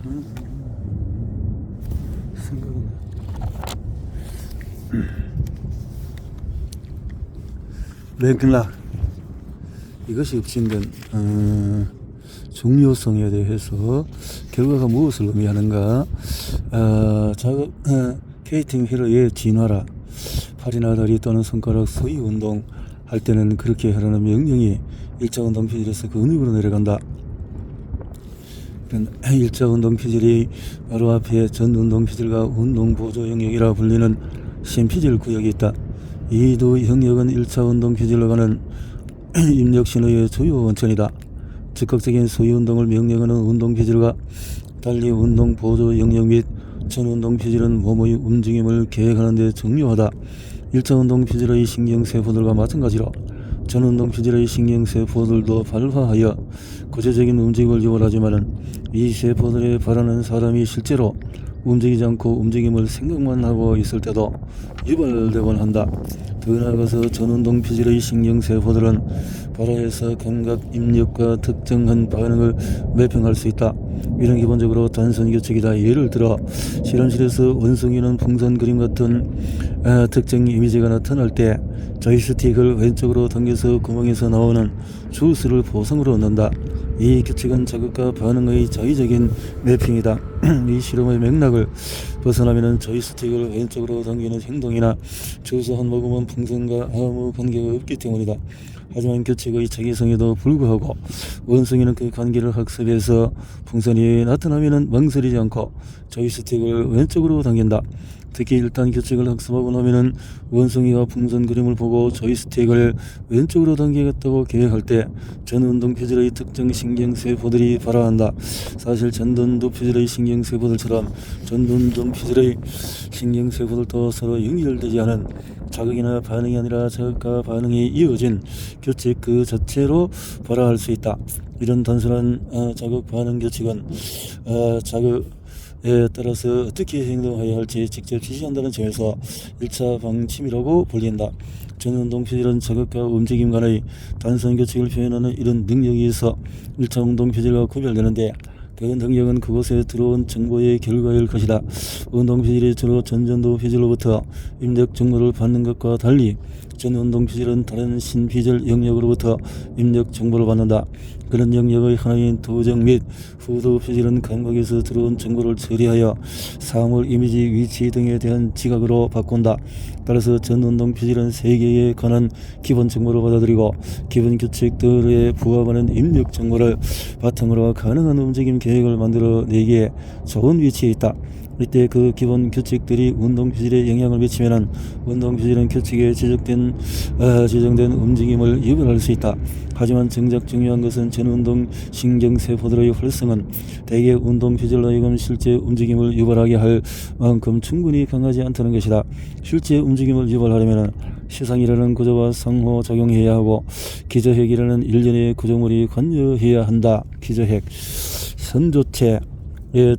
생각은 맥락 이것이 읍진된 중요성에 대해서 결과가 무엇을 의미하는가. 작업 케이팅 휠의 진화라 팔이나 다리 또는 손가락 소위 운동 할 때는 그렇게 하라는 명령이 일자 운동 피질에서 그 근육으로 내려간다. 일자 운동 피질이 바로 앞에 전 운동 피질과 운동 보조 영역이라 불리는 심피질 구역이 있다. 이 두 영역은 일차 운동 피질로 가는 입력 신호의 주요 원천이다. 즉각적인 소위 운동을 명령하는 운동 피질과 달리 운동 보조 영역 및 전 운동 피질은 몸의 움직임을 계획하는 데 중요하다. 일차 운동 피질의 신경세포들과 마찬가지로 전 운동 피질의 신경세포들도 발화하여 구체적인 움직임을 유발하지만 이 세포들에 바라는 사람이 실제로 움직이지 않고 움직임을 생각만 하고 있을 때도 유발되곤 한다. 더 나아가서 전운동 피질의 신경세포들은 발화해서 감각 입력과 특정한 반응을 매핑할 수 있다. 이런 기본적으로 단순 규칙이다. 예를 들어 실험실에서 원숭이는 풍선 그림 같은 특정 이미지가 나타날 때 조이스틱을 왼쪽으로 당겨서 구멍에서 나오는 주스를 보상으로 넣는다. 이 규칙은 자극과 반응의 자의적인 매핑이다. 이 실험의 맥락을 벗어나면 조이스틱을 왼쪽으로 당기는 행동이나 주스 한 모금은 풍선과 아무 관계가 없기 때문이다. 하지만 규칙의 자기성에도 불구하고 원숭이는 그 관계를 학습해서 풍선이 나타나면 망설이지 않고 조이스틱을 왼쪽으로 당긴다. 특히 일단 규칙을 학습하고 나면은 원숭이가 풍선 그림을 보고 조이스틱을 왼쪽으로 당기겠다고 계획할 때 전운동 피질의 특정 신경세포들이 발화한다. 사실 전운동 피질의 신경세포들처럼 전운동 피질의 신경세포들도 서로 연결되지 않은 자극이나 반응이 아니라 자극과 반응이 이어진 규칙 그 자체로 발화할 수 있다. 이런 단순한 자극 반응 규칙은 자극에 따라서 어떻게 행동해야 할지 직접 지시한다는 점에서 1차 방침이라고 불린다. 전운동 피질은 자극과 움직임 간의 단순 규칙을 표현하는 이런 능력이 있어 1차 운동 피질과 구별되는데 그 능력은 그곳에 들어온 정보의 결과일 것이다. 운동 피질이 주로 전전도 피질로부터 입력 정보를 받는 것과 달리 전운동 피질은 다른 신피질 영역으로부터 입력 정보를 받는다. 그런 영역의 하나인 도정 및 후두 피질은 감각에서 들어온 정보를 처리하여 사물, 이미지, 위치 등에 대한 지각으로 바꾼다. 따라서 전운동 피질은 세계에 관한 기본 정보를 받아들이고 기본 규칙들에 부합하는 입력 정보를 바탕으로 가능한 움직임 계획을 만들어내기에 좋은 위치에 있다. 이때 그 기본 규칙들이 운동 피질에 영향을 미치면 운동 피질은 규칙에 지정된 움직임을 유발할 수 있다. 하지만 정작 중요한 것은 전운동 신경세포들의 활성은 대개 운동 피질로 하여금 실제 움직임을 유발하게 할 만큼 충분히 강하지 않다는 것이다. 실제 움직임을 유발하려면 시상이라는 구조와 상호작용해야 하고 기저핵이라는 일련의 구조물이 관여해야 한다. 기저핵 선조체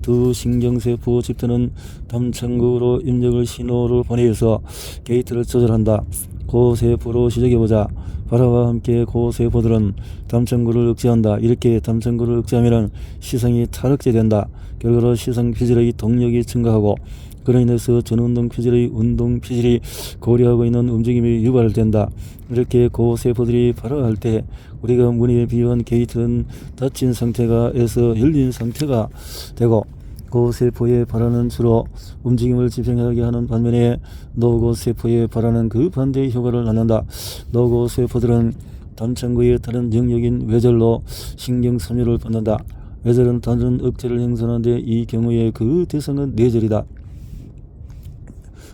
두 신경세포 집단은 담창구로 입력을 신호를 보내서 게이트를 조절한다. 고세포로 시작해보자. 발화와 함께 고세포들은 담창구를 억제한다. 이렇게 담창구를 억제하면 시상이 탈억제된다. 결과로 시상 피질의 동력이 증가하고 그로 인해서 전운동 피질의 운동 피질이 고려하고 있는 움직임이 유발된다. 이렇게 고세포들이 발화할 때 우리가 무늬에 비유한 게이트는 닫힌 상태에서 열린 상태가 되고 고세포의 발화는 주로 움직임을 집행하게 하는 반면에 노고세포의 발화는 그 반대의 효과를 낳는다. 노고세포들은 담창구의 다른 영역인 외절로 신경섬유를 받는다. 외절은 다른 억제를 형성하는데 이 경우에 그 대상은 뇌절이다.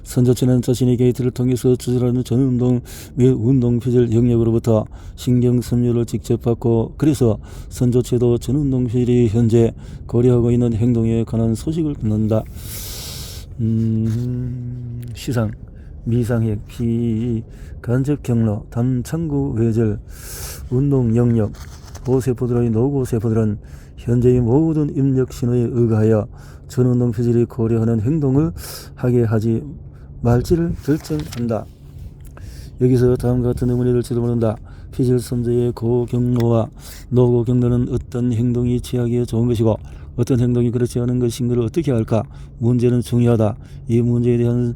선조체는 자신의 게이트를 통해서 조절하는 전운동 및 운동 피질 영역으로부터 신경섬유를 직접 받고 그래서 선조체도 전운동 피질이 현재 고려하고 있는 행동에 관한 소식을 받는다. 시상, 미상핵, 간접 경로, 담창구 외절, 운동 영역, 고세포들의 노고세포들은 현재의 모든 입력 신호에 의거하여 전운동 피질이 고려하는 행동을 하게 하지 말지를 결정한다. 여기서 다음과 같은 의문이 들지도 모른다. 피질 선조의 고경로와 노고경로는 어떤 행동이 취하기에 좋은 것이고 어떤 행동이 그렇지 않은 것인가를 어떻게 할까? 문제는 중요하다. 이 문제에 대한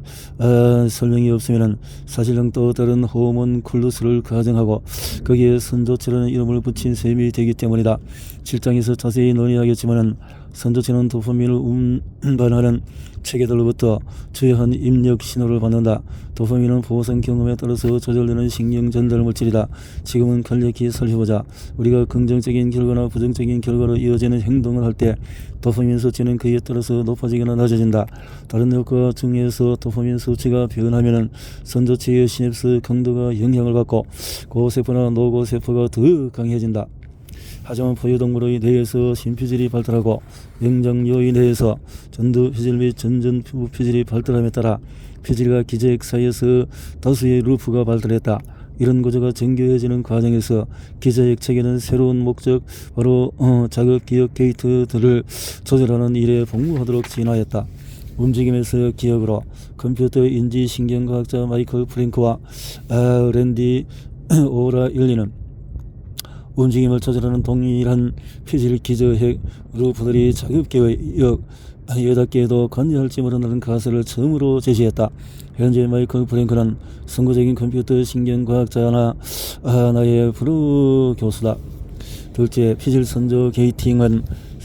설명이 없으면 사실은 또 다른 호문쿨루스를 가정하고 거기에 선조체라는 이름을 붙인 셈이 되기 때문이다. 7장에서 자세히 논의하겠지만 선조체는 도파민을 운반하는 체계들로부터 주요한 입력 신호를 받는다. 도파민은 보상 경험에 따라서 조절되는 신경 전달 물질이다. 지금은 간략히 살펴보자. 우리가 긍정적인 결과나 부정적인 결과로 이어지는 행동을 할 때 도파민 수치는 그에 따라서 높아지거나 낮아진다. 다른 효과 중에서 도파민 수치가 변하면 선조체의 시냅스 강도가 영향을 받고 고세포나 노고세포가 더 강해진다. 하지만 포유동물의 뇌에서 심피질이 발달하고 영장요의 뇌에서 전두피질 및 전전피질이 발달함에 따라 피질과 기저액 사이에서 다수의 루프가 발달했다. 이런 구조가 정교해지는 과정에서 기저액 체계는 새로운 목적, 바로 자극기억 게이트들을 조절하는 일에 복무하도록 진화했다. 움직임에서 기억으로 컴퓨터 인지신경과학자 마이클 프랭크와 랜디 오라일리는 움직임을 조절하는 동일한 피질 기저핵 루프들이 자극계의 역 8개에도 관여할지 모른다는 가설을 처음으로 제시했다. 현재 마이클 프랭크는 선구적인 컴퓨터 신경과학자나 나의 프로 교수다. 둘째, 피질 선조 게이팅은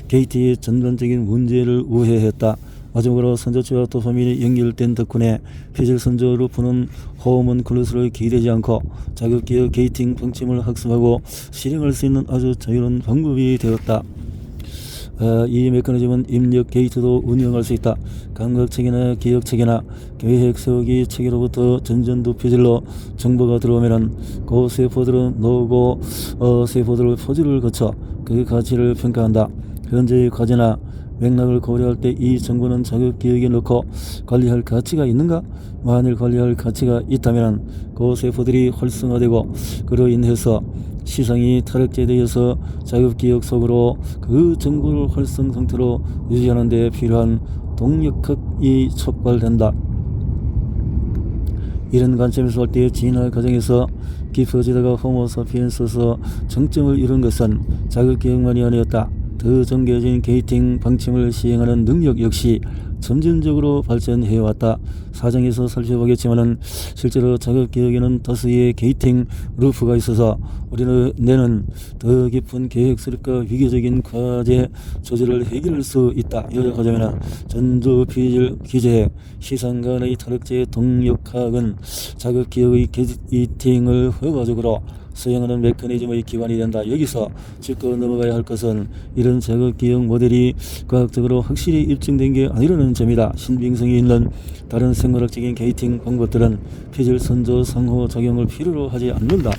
게이트의 전반적인 문제를 우회했다. 마지막으로 선조체와 도파민이 연결된 덕분에 피질 선조 루프는 호문쿨루스를 기대지 않고 자극기의 게이팅 방침을 학습하고 실행할 수 있는 아주 자유로운 방법이 되었다. 이 메커니즘은 입력 게이트도 운영할 수 있다. 감각체계나 기억체계나 계획 세우기 체계로부터 전전두 피질로 정보가 들어오면 그 세포들은 노고 세포들의 포즈를 거쳐 그 가치를 평가한다. 현재의 과제나 맥락을 고려할 때 이 정보는 자극 기억에 넣고 관리할 가치가 있는가? 만일 관리할 가치가 있다면 그 세포들이 활성화되고 그로 인해서 시상이 타락되어서 자극 기억 속으로 그 정보를 활성 상태로 유지하는 데 필요한 동력학이 촉발된다. 이런 관점에서 볼 때 진화 과정에서 깊어지다가 호모사피엔스에서 정점을 이룬 것은 자극 기억만이 아니었다. 더 정교해진 게이팅 방침을 시행하는 능력 역시 점진적으로 발전해왔다. 사정에서 살펴보겠지만 실제로 자극기억에는 다수의 게이팅 루프가 있어서 우리는 뇌는 더 깊은 계획스럽고 위계적인 과제 조절을 해결할 수 있다. 요약하자면 전두피질 기저핵 시상 간의 타락제 동력학은 자극기억의 게이팅을 효과적으로 수행하는 메커니즘의 기반이 된다. 여기서 짚고 넘어가야 할 것은 이런 자극기억 모델이 과학적으로 확실히 입증된 게 아니라는 점이다. 신빙성이 있는 다른 생물학적인 게이팅 방법들은 피질 선조 상호작용을 필요로 하지 않는다.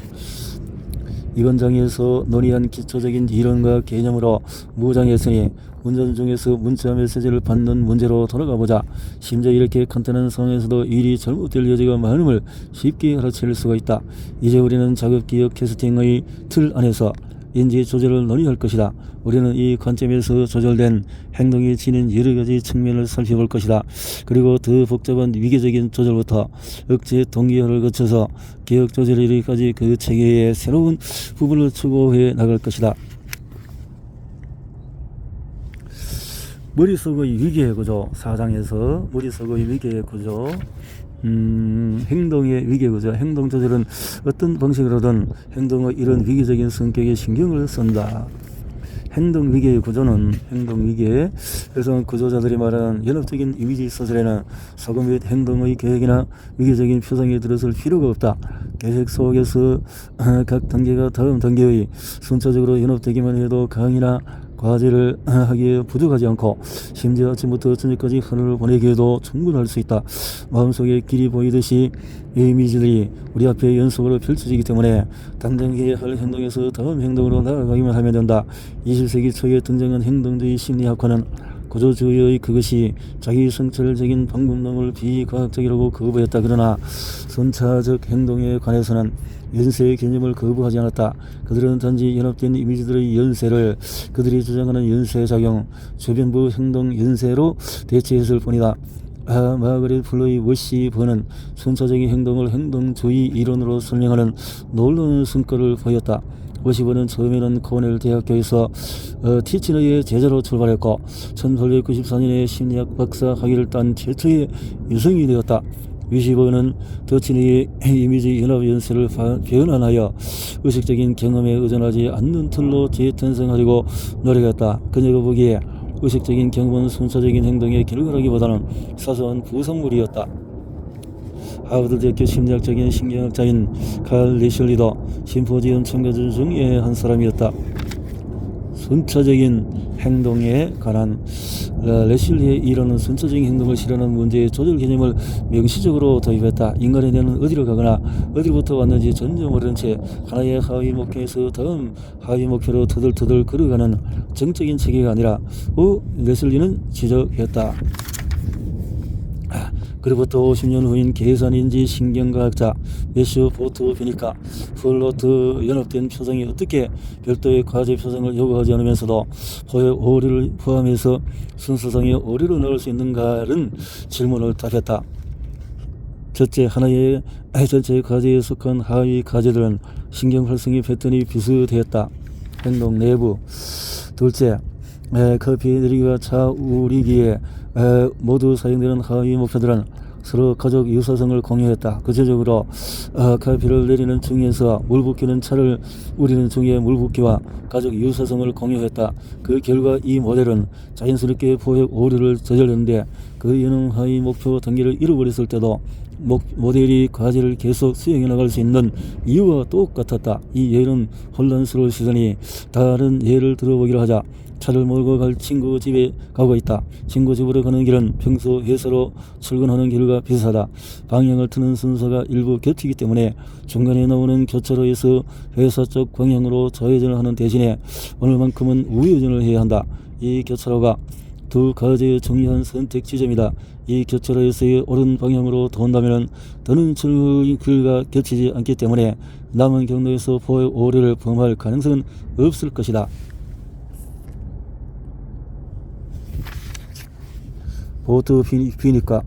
이번 장에서 논의한 기초적인 이론과 개념으로 무장했으니 운전 중에서 문자 메시지를 받는 문제로 돌아가 보자. 심지어 이렇게 간단한 상황에서도 일이 잘못될 여지가 많음을 쉽게 알아챌 수가 있다. 이제 우리는 자극기억 캐스팅의 틀 안에서 인지 조절을 논의할 것이다. 우리는 이 관점에서 조절된 행동이 지닌 여러 가지 측면을 살펴볼 것이다. 그리고 더 복잡한 위계적인 조절부터 억제 동기화를 거쳐서 기억 조절에 이르기까지 그 체계의 새로운 부분을 추구해 나갈 것이다. 머릿속의 위계의 구조 4장에서 머릿속의 위계의 구조 행동의 위계 구조, 행동 조절은 어떤 방식으로든 행동의 이런 위계적인 성격에 신경을 쓴다. 행동 위계의 구조는 행동 위계. 그래서 구조자들이 말하는 연합적인 이미지 소설에는 사고 및 행동의 계획이나 위계적인 표상에 들어설 필요가 없다. 계획 속에서 각 단계가 다음 단계의 순차적으로 연합되기만 해도 강의나 과제를 하기에 부족하지 않고 심지어 아침부터 저녁까지 하루를 보내기에도 충분할 수 있다. 마음속에 길이 보이듯이 이미지들이 우리 앞에 연속으로 펼쳐지기 때문에 당장 해야 할 행동에서 다음 행동으로 나아가기만 하면 된다. 20세기 초에 등장한 행동주의 심리학과는 구조주의의 그것이 자기 성찰적인 방법론을 비과학적이라고 거부했다. 그러나 선차적 행동에 관해서는 연쇄의 개념을 거부하지 않았다. 그들은 단지 연합된 이미지들의 연쇄를 그들이 주장하는 연쇄작용, 주변부 행동 연쇄로 대체했을 뿐이다. 마거렛 플로이 워시버는 순차적인 행동을 행동주의 이론으로 설명하는 놀라운 성과를 보였다. 55년 처음에는 코넬 대학교에서 티치너의 제자로 출발했고 1894년에 심리학 박사 학위를 딴 최초의 여성이 되었다. 55는 더치너의 이미지 연합 연세를 변환하여 의식적인 경험에 의존하지 않는 틀로 재탄생하려고 노력했다. 그녀가 보기에 의식적인 경험은 순차적인 행동의 결과라기보다는 사소한 부산물이었다. 하버드 대학교 심리학적인 신경학자인 칼 레실리도 심포지엄 참가자 중에 한 사람이었다. 순차적인 행동에 관한 레실리의 이론은 순차적인 행동을 실현하는 문제의 조절 개념을 명시적으로 도입했다. 인간의 뇌는 어디로 가거나 어디로부터 왔는지 전혀 모르는 채 하나의 하위 목표에서 다음 하위 목표로 터덜터덜 걸어가는 정적인 체계가 아니라 레실리는 지적했다. 그로부터 50년 후인 계산인지 신경과학자 매슈 보트 비니까 플로트 연합된 표성이 어떻게 별도의 과제 표성을 요구하지 않으면서도 포의 오류를 포함해서 순서상의 오류를 넣을 수 있는가는 질문을 답했다. 첫째, 하나의 전체 과제에 속한 하위 과제들은 신경 활성의 패턴이 비슷했다. 행동 내부. 둘째, 커피 내리기와 차 우리기에 모두 사용되는 하위 목표들은 서로 가족 유사성을 공유했다. 구체적으로 커피를 내리는 중에서 물 붓기는 차를 우리는 중에 물 붓기와 가족 유사성을 공유했다. 그 결과 이 모델은 자연스럽게 포획 오류를 저질렀는데 그 예능 하위 목표 단계를 잃어버렸을 때도 모델이 과제를 계속 수행해 나갈 수 있는 이유와 똑같았다. 이 예는 혼란스러울 시선이 다른 예를 들어보기로 하자. 차를 몰고 갈 친구 집에 가고 있다. 친구 집으로 가는 길은 평소 회사로 출근하는 길과 비슷하다. 방향을 트는 순서가 일부 겹치기 때문에 중간에 나오는 교차로에서 회사 쪽 방향으로 좌회전을 하는 대신에 오늘만큼은 우회전을 해야 한다. 이 교차로가 두 과제의 중요한 선택 지점이다. 이 교차로에서의 옳은 방향으로 돈다면 더는 출근길과 겹치지 않기 때문에 남은 경로에서 포획 오류를 범할 가능성은 없을 것이다. 보트 비니까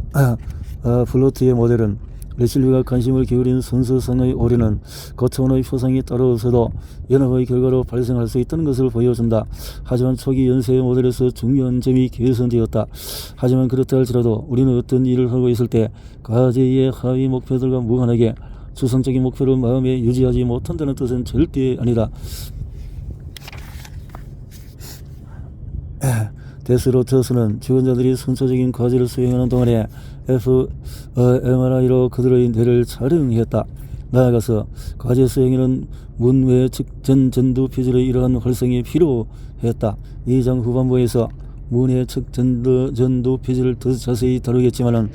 플로트의 모델은 레실리가 관심을 기울인 순서상의 오류는 거쳐온의 표상이 따로 없어도 연합의 결과로 발생할 수 있다는 것을 보여준다. 하지만 초기 연세의 모델에서 중요한 점이 개선되었다. 하지만 그렇다 할지라도 우리는 어떤 일을 하고 있을 때 과제의 하위 목표들과 무관하게 추상적인 목표를 마음에 유지하지 못한다는 뜻은 절대 아니다. 데스로터스는 지원자들이 순차적인 과제를 수행하는 동안에 fMRI로 그들의 뇌를 촬영했다. 나아가서 과제 수행에는 문외 측전 전두 피질의 이러한 활성이 필요했다. 2장 후반부에서 문외 측 전두 피질을 더 자세히 다루겠지만은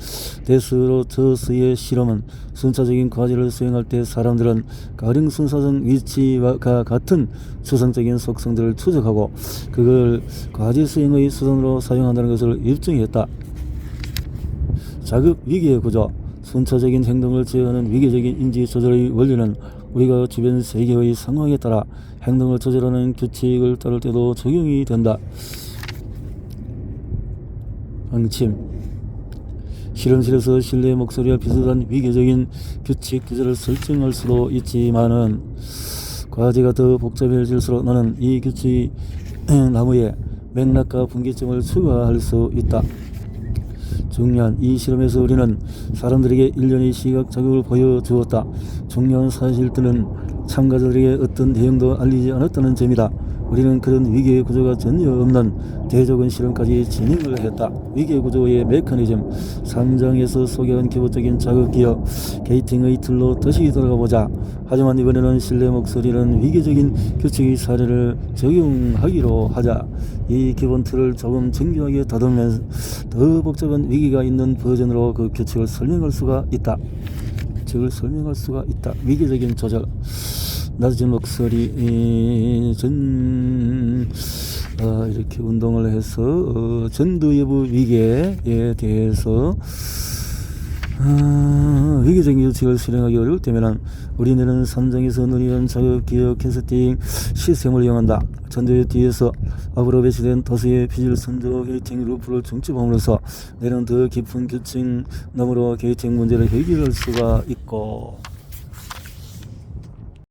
데스로터스의 실험은 순차적인 과제를 수행할 때 사람들은 가령 순서상 위치와 같은 추상적인 속성들을 추적하고 그걸 과제 수행의 수단으로 사용한다는 것을 입증했다. 자급 위기의 구조. 순차적인 행동을 제어하는 위계적인 인지 조절의 원리는 우리가 주변 세계의 상황에 따라 행동을 조절하는 규칙을 따를 때도 적용이 된다. 방침. 실험실에서 실내 목소리와 비슷한 위계적인 규칙 규제를 설정할 수도 있지만은 과제가 더 복잡해질수록 나는 이 규칙 나무의 맥락과 분기점을 추가할 수 있다. 중요한 이 실험에서 우리는 사람들에게 일련의 시각 자극을 보여주었다. 중요한 사실들은 참가자들에게 어떤 내용도 알리지 않았다는 점이다. 우리는 그런 위기의 구조가 전혀 없는 대조군 실험까지 진행을 했다. 위기의 구조의 메커니즘 3장에서 소개한 기본적인 자극기억 게이팅의 틀로 다시 돌아가보자. 하지만 이번에는 실내 목소리는 위기적인 규칙의 사례를 적용하기로 하자. 이 기본 틀을 조금 정교하게 다듬으면서 더 복잡한 위기가 있는 버전으로 그 규칙을 설명할 수가 있다. 위기적인 조절. 낮은 목소리 이렇게 운동을 해서 전두 여부 위계에 대해서 위계적인 규칙을 실행하기 어려울 때면 우리는 3장에서 논의한 자극 기억 캐스팅 시스템을 이용한다. 전두의 뒤에서 앞으로 배치된 다수의 피질 선조 게이팅 루프를 중첩함으로써 내는 더 깊은 규칙 너머로 게이팅 문제를 해결할 수가 있고